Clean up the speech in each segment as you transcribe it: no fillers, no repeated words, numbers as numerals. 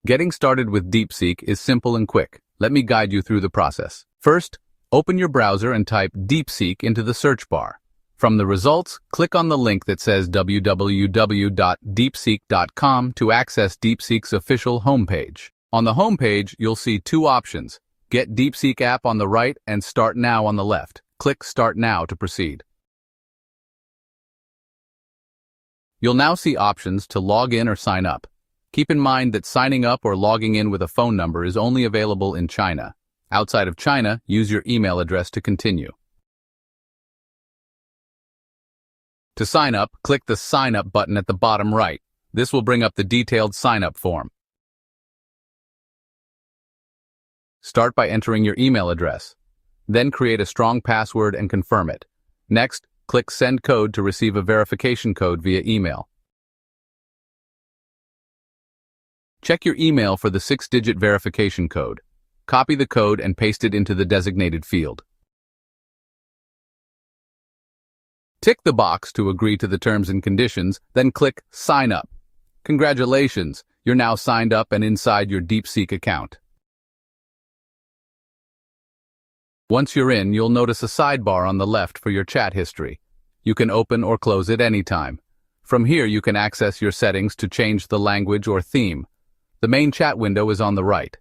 Getting started with DeepSeek is simple and quick. Let me guide you through the process. First, open your browser and type DeepSeek into the search bar. From the results, click on the link that says www.deepseek.com to access DeepSeek's official homepage. On the homepage, you'll see two options: Get DeepSeek App on the right and Start Now on the left. Click Start Now to proceed. You'll now see options to log in or sign up. Keep in mind that signing up or logging in with a phone number is only available in China. Outside of China, use your email address to continue. To sign up, click the Sign Up button at the bottom right. This will bring up the detailed sign-up form. Start by entering your email address. Then create a strong password and confirm it. Next, click Send Code to receive a verification code via email. Check your email for the 6-digit verification code. Copy the code and paste it into the designated field. Tick the box to agree to the terms and conditions, then click Sign Up. Congratulations, you're now signed up and inside your DeepSeek account. Once you're in, you'll notice a sidebar on the left for your chat history. You can open or close it anytime. From here, you can access your settings to change the language or theme. The main chat window is on the right.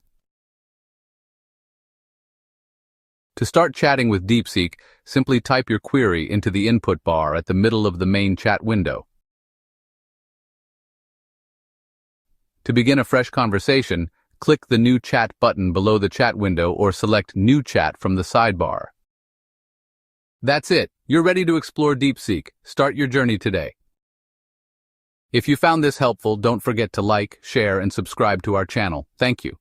To start chatting with DeepSeek, simply type your query into the input bar at the middle of the main chat window. To begin a fresh conversation, click the New Chat button below the chat window or select New Chat from the sidebar. That's it. You're ready to explore DeepSeek. Start your journey today. If you found this helpful, don't forget to like, share, and subscribe to our channel. Thank you.